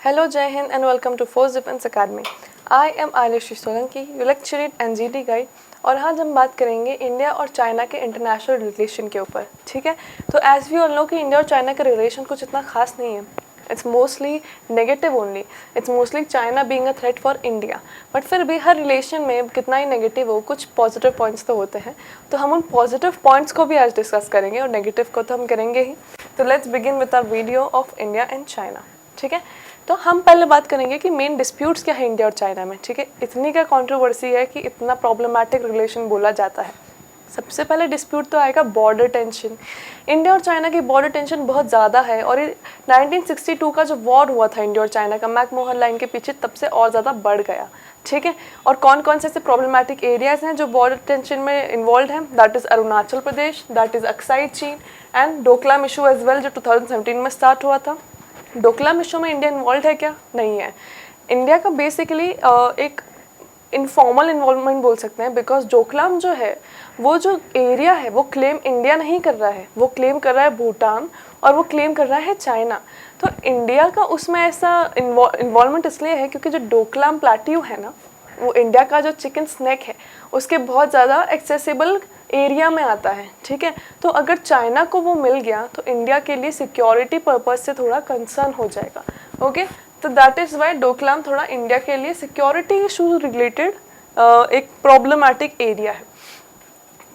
Hello, Jai Hind, and welcome to Force Defense Academy. I am Ailish Solanki, your lecturer and GD guide. और आज हम बात करेंगे India और China के इंटरनेशनल रिलेशन के ऊपर. ठीक है, तो एज वी ऑल नो कि इंडिया और चाइना का रिलेशन कुछ इतना खास नहीं है. It's mostly negative only. It's mostly China being a threat for India. But फिर भी हर रिलेशन में कितना ही नेगेटिव हो, कुछ पॉजिटिव पॉइंट्स तो होते हैं. तो हम उन पॉजिटिव पॉइंट्स को भी आज डिस्कस करेंगे और नेगेटिव को तो हम करेंगे ही. तो let's begin with a video of India and China. ठीक है, तो हम पहले बात करेंगे कि मेन डिस्प्यूट्स क्या है इंडिया और चाइना में. ठीक है, इतनी क्या कंट्रोवर्सी है कि इतना प्रॉब्लमैटिक रिलेशन बोला जाता है. सबसे पहले डिस्प्यूट तो आएगा बॉर्डर टेंशन. इंडिया और चाइना की बॉर्डर टेंशन बहुत ज़्यादा है और ये 1962 का जो वॉर हुआ था इंडिया और चाइना का मैकमोहन लाइन के पीछे, तब से और ज़्यादा बढ़ गया. ठीक है, और कौन कौन से ऐसे प्रॉब्लमैटिक एरियाज़ हैं जो बॉर्डर टेंशन में इन्वॉल्व हैं. That is Arunachal Pradesh, that is Aksai Chin and Doklam issue as well, जो 2017 में स्टार्ट हुआ था. डोकलाम इशू में इंडिया इन्वॉल्व है क्या? नहीं है. इंडिया का बेसिकली एक इनफॉर्मल इन्वॉल्वमेंट बोल सकते हैं, बिकॉज डोकलाम जो है वो जो एरिया है वो क्लेम इंडिया नहीं कर रहा है, वो क्लेम कर रहा है भूटान और वो क्लेम कर रहा है चाइना. तो इंडिया का उसमें ऐसा इन्वॉल्वमेंट इसलिए है क्योंकि जो डोकलाम प्लेट्यू है ना, वो इंडिया का जो चिकन स्नैक है उसके बहुत ज़्यादा एक्सेसिबल एरिया में आता है. ठीक है, तो अगर चाइना को वो मिल गया तो इंडिया के लिए सिक्योरिटी पर्पज से थोड़ा कंसर्न हो जाएगा. ओके, तो दैट इज़ वाई डोकलाम थोड़ा इंडिया के लिए सिक्योरिटी इशू रिलेटेड एक प्रॉब्लमैटिक एरिया है.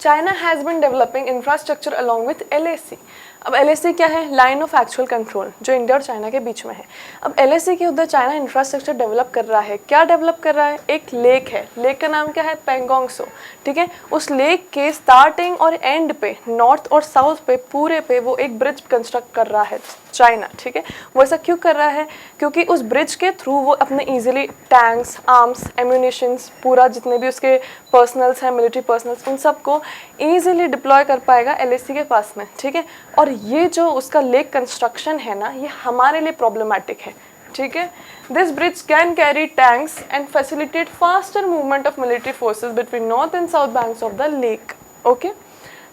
China has been developing infrastructure along with LAC. अब LAC क्या है? लाइन ऑफ एक्चुअल कंट्रोल, जो इंडिया और चाइना के बीच में है. अब LAC के उधर चाइना इंफ्रास्ट्रक्चर डेवलप कर रहा है. क्या डेवलप कर रहा है? एक लेक है. लेक का नाम क्या है? पेंगोंग त्सो. ठीक है, उस लेक के स्टार्टिंग और एंड पे, नॉर्थ और साउथ पे, पूरे पे वो एक ब्रिज कंस्ट्रक्ट कर रहा है चाइना. ठीक है, वो ऐसा क्यों कर रहा है? क्योंकि उस ब्रिज के थ्रू वो अपने ईजिली टैंक्स, आर्म्स, एम्यूनिशंस, पूरा जितने भी उसके पर्सनल्स हैं, मिलिट्री पर्सनल्स, उन सबको ईजिली डिप्लॉय कर पाएगा LAC के पास में. ठीक है, और ये जो उसका लेक कंस्ट्रक्शन है ना, ये हमारे लिए प्रॉब्लमैटिक है. ठीक है, this bridge can carry tanks and facilitate faster movement of military forces between north and south banks of the lake. Okay,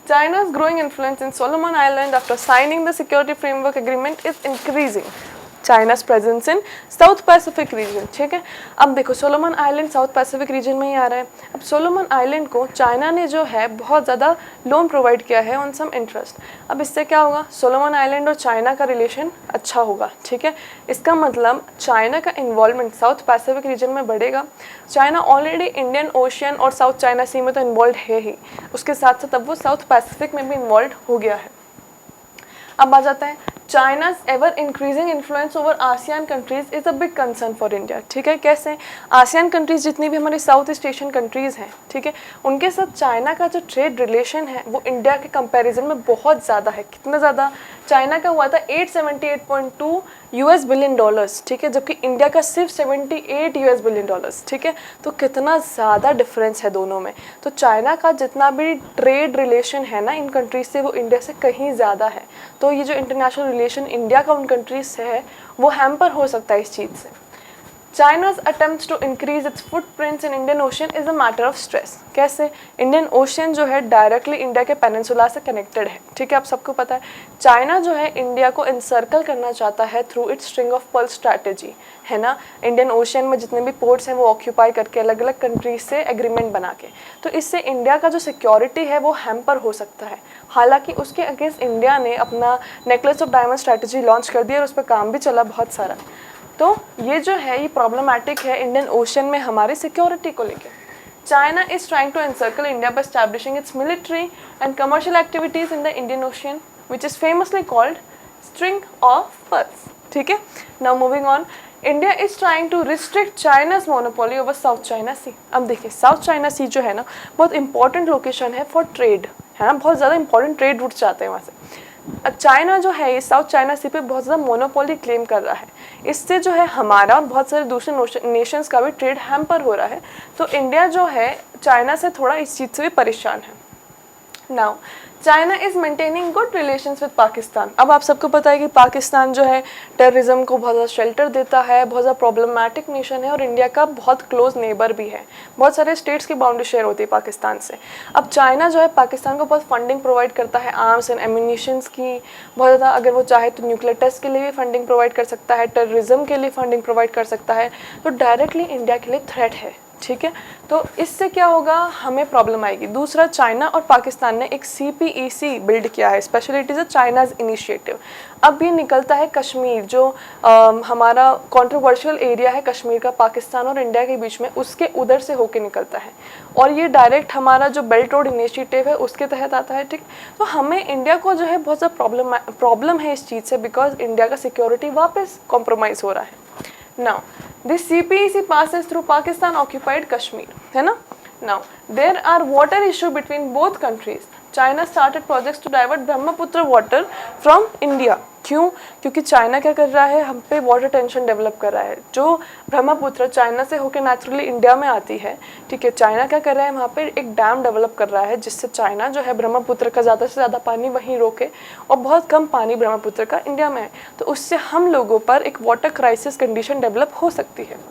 China's growing influence in Solomon Island after signing the Security Framework Agreement is increasing. China's presence in South Pacific region. ठीक है, अब देखो Solomon island south Pacific region में ही आ रहा है. अब Solomon island को China ने जो है बहुत ज़्यादा लोन प्रोवाइड किया है ऑन सम इंटरेस्ट. अब इससे क्या होगा? सोलोमन आइलैंड और चाइना का रिलेशन अच्छा होगा. ठीक है, इसका मतलब चाइना का इन्वॉल्वमेंट साउथ पैसिफिक रीजन में बढ़ेगा. चाइना ऑलरेडी इंडियन ओशियन और साउथ चाइना सी में तो इन्वॉल्व है ही, उसके साथ साथ अब वो साउथ पैसिफिक में भी इन्वॉल्व हो गया है. अब आ जाता है चाइना's ever increasing influence over ASEAN countries is a big concern for India. ठीक है, कैसे? आसियान कंट्रीज जितनी भी हमारी साउथ ईस्ट एशियन कंट्रीज़ हैं, ठीक है, उनके साथ चाइना का जो ट्रेड रिलेशन है वो इंडिया के कंपैरिजन में बहुत ज़्यादा है. कितना ज़्यादा? चाइना का हुआ था $878.2 बिलियन. ठीक है, जबकि इंडिया का सिर्फ $78 बिलियन. ठीक है, तो कितना ज़्यादा डिफरेंस है दोनों में. तो चाइना का जितना भी ट्रेड रिलेशन है ना इन कंट्रीज से, वो इंडिया से कहीं ज़्यादा है. तो ये जो इंटरनेशनल रिलेशन इंडिया का उन कंट्रीज से है वो हैम्पर हो सकता है इस चीज़ से. China's attempts to increase its footprints in Indian Ocean is a matter of stress. कैसे? इंडियन ओशन जो है डायरेक्टली इंडिया के पेनिनसुला से कनेक्टेड है. ठीक है, आप सबको पता है. चाइना जो है इंडिया को इंसर्कल करना चाहता है through it's string of pearl strategy, है ना. इंडियन ओशन में जितने भी पोर्ट्स हैं वो ऑक्यूपाई करके अलग अलग कंट्रीज से एग्रीमेंट बना के, तो इससे इंडिया का जो सिक्योरिटी है वो हैम्पर हो सकता है. हालांकि उसके अगेंस्ट इंडिया ने अपना necklace of diamond strategy launch कर दिया और उस पर काम भी चला बहुत सारा. तो ये जो है ये प्रॉब्लमैटिक है इंडियन ओशन में हमारी सिक्योरिटी को लेकर. China is trying to encircle India by establishing its military and commercial activities in the Indian Ocean which is famously called string of pearls. ठीक है, now moving on. India is trying to restrict China's monopoly over South China Sea. अब देखिए, South China Sea जो है ना बहुत important location है for trade, है ना. बहुत ज़्यादा इंपॉर्टेंट ट्रेड रूट जाते हैं वहाँ से. चाइना जो है ये साउथ चाइना सी पे बहुत ज़्यादा मोनोपोली क्लेम कर रहा है. इससे जो है हमारा और बहुत सारे दूसरे नेशंस का भी ट्रेड हैम्पर हो रहा है. तो इंडिया जो है चाइना से थोड़ा इस चीज़ से भी परेशान है. Now China is maintaining good relations with Pakistan. अब आप सबको पता है कि पाकिस्तान जो है टेररिज्म को बहुत ज़्यादा शेल्टर देता है, बहुत ज़्यादा प्रॉब्लमेटिक नेशन है और इंडिया का बहुत क्लोज नेबर भी है। बहुत सारे स्टेट्स की बाउंड्री शेयर होती है पाकिस्तान से। अब चाइना जो है पाकिस्तान को बहुत फंडिंग प्रोवाइड करता है, आर्म्स एंड एम्यूनिशंस की बहुत ज़्यादा। अगर वो चाहे तो न्यूक्लियर टेस्ट के लिए भी फंडिंग प्रोवाइड कर सकता है, टेररिज्म के लिए फंडिंग प्रोवाइड कर सकता है। तो डायरेक्टली इंडिया के लिए थ्रेट है, ठीक है। तो इससे क्या होगा, हमें प्रॉब्लम आएगी। दूसरा, चाइना और पाकिस्तान ने एक CPEC बिल्ड किया है, specially it is a China's initiative. अब ये निकलता है कश्मीर, जो हमारा कंट्रोवर्शियल एरिया है कश्मीर का पाकिस्तान और इंडिया के बीच में, उसके उधर से होके निकलता है और ये डायरेक्ट हमारा जो बेल्ट रोड इनिशिएटिव है उसके तहत आता है, ठीक। तो हमें इंडिया को जो है बहुत ज़्यादा प्रॉब्लम है इस चीज़ से, बिकॉज इंडिया का सिक्योरिटी वापस कॉम्प्रोमाइज़ हो रहा है। Now, this CPEC passes through Pakistan occupied Kashmir, है ना? Now, there are water issue between both countries. China started projects to divert Brahmaputra water from India. क्यों? क्योंकि चाइना क्या कर रहा है, हम पे वाटर टेंशन डेवलप कर रहा है। जो ब्रह्मपुत्र चाइना से होकर नेचुरली इंडिया में आती है, ठीक है, चाइना क्या कर रहा है, वहाँ पे एक डैम डेवलप कर रहा है जिससे चाइना जो है ब्रह्मपुत्र का ज़्यादा से ज़्यादा पानी वहीं रोके और बहुत कम पानी ब्रह्मपुत्र का इंडिया में है। तो उससे हम लोगों पर एक वाटर क्राइसिस कंडीशन डेवलप हो सकती है।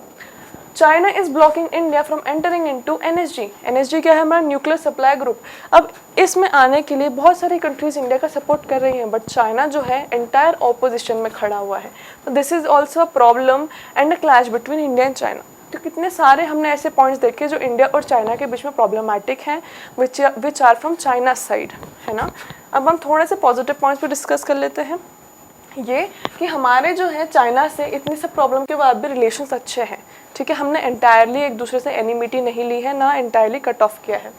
China is blocking India from entering into NSG। NSG क्या है, हमारा न्यूक्लियर सप्लाई ग्रुप। अब इसमें आने के लिए बहुत सारी कंट्रीज इंडिया का सपोर्ट कर रही हैं, बट चाइना जो है एंटायर ऑपोजिशन में खड़ा हुआ है। तो this is also a problem and a clash between India and China. तो कितने सारे हमने ऐसे पॉइंट्स देखे जो इंडिया और चाइना के बीच में प्रॉब्लमेटिक हैं, which are from China side, है ना। अब हम थोड़े से पॉजिटिव पॉइंट्स पर डिस्कस कर लेते हैं। ये कि हमारे जो है चाइना से इतनी सब प्रॉब्लम के बाद भी रिलेशंस अच्छे हैं, ठीक है। हमने एंटायरली एक दूसरे से एनिमिटी नहीं ली है, ना एंटायरली कट ऑफ किया है।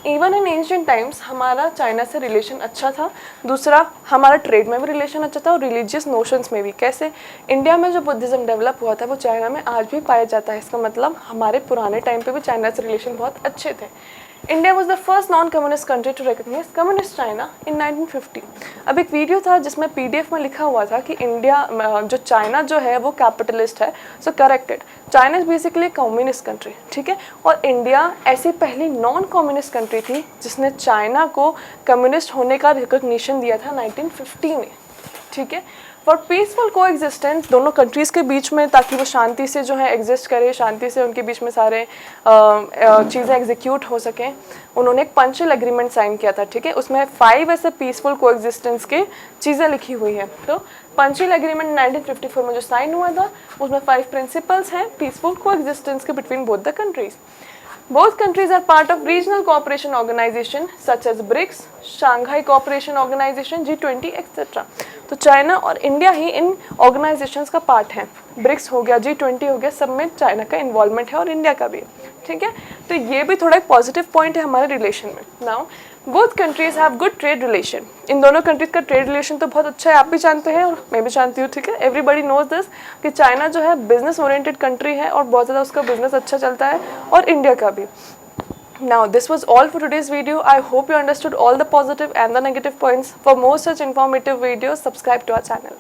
इवन इन एंशिएंट टाइम्स हमारा चाइना से रिलेशन अच्छा था। दूसरा, हमारा ट्रेड में भी रिलेशन अच्छा था और रिलीजियस नोशंस में भी। कैसे? इंडिया में जो बुद्धिज़्म डेवलप हुआ था वो चाइना में आज भी पाया जाता है। इसका मतलब हमारे पुराने टाइम पे भी चाइना से रिलेशन बहुत अच्छे थे। India was the first non communist country to recognise communist China in 1950। अब एक वीडियो था जिसमें PDF में लिखा हुआ था कि इंडिया जो चाइना जो है वो कैपिटलिस्ट है। So corrected, China is basically communist country, ठीक है। और इंडिया ऐसी पहली नॉन कम्युनिस्ट कंट्री थी जिसने चाइना को कम्युनिस्ट होने का रिकॉग्निशन दिया था 1950 में, ठीक है। फॉर पीसफुल को एग्जिस्टेंस दोनों कंट्रीज़ के बीच में, ताकि वो शांति से जो है एग्जिस्ट करे, शांति से उनके बीच में सारे चीज़ें एग्जीक्यूट हो सकें, उन्होंने एक पंचुअल एग्रीमेंट साइन किया था, ठीक है। उसमें 5 ऐसे पीसफुल को एग्जिस्टेंस के चीज़ें लिखी हुई हैं। तो पंचुअल एग्रीमेंट 1954 में जो साइन हुआ था उसमें 5 प्रिंसिपल्स हैं पीसफुल को एग्जिस्टेंस के between both the countries. Both countries are part of regional cooperation organization such as BRICS, Shanghai Cooperation Organization, G20, etc. तो चाइना और इंडिया ही इन ऑर्गेनाइजेशंस का पार्ट है। ब्रिक्स हो गया, G20 हो गया, सब में चाइना का इन्वॉल्वमेंट है और इंडिया का भी, ठीक है। तो ये भी थोड़ा एक पॉजिटिव पॉइंट है हमारे रिलेशन में। Now both countries have good trade relation. इन दोनों कंट्रीज का ट्रेड रिलेशन तो बहुत अच्छा है, आप भी जानते हैं और मैं भी जानती हूँ, ठीक है। एवरीबडी नोज दिस कि चाइना जो है बिजनेस ओरिएंटेड कंट्री है और बहुत ज़्यादा उसका बिजनेस अच्छा चलता है, और इंडिया का भी। Now this was all for today's video. I hope you understood all the positive and the negative points. For more such informative videos, subscribe to our channel.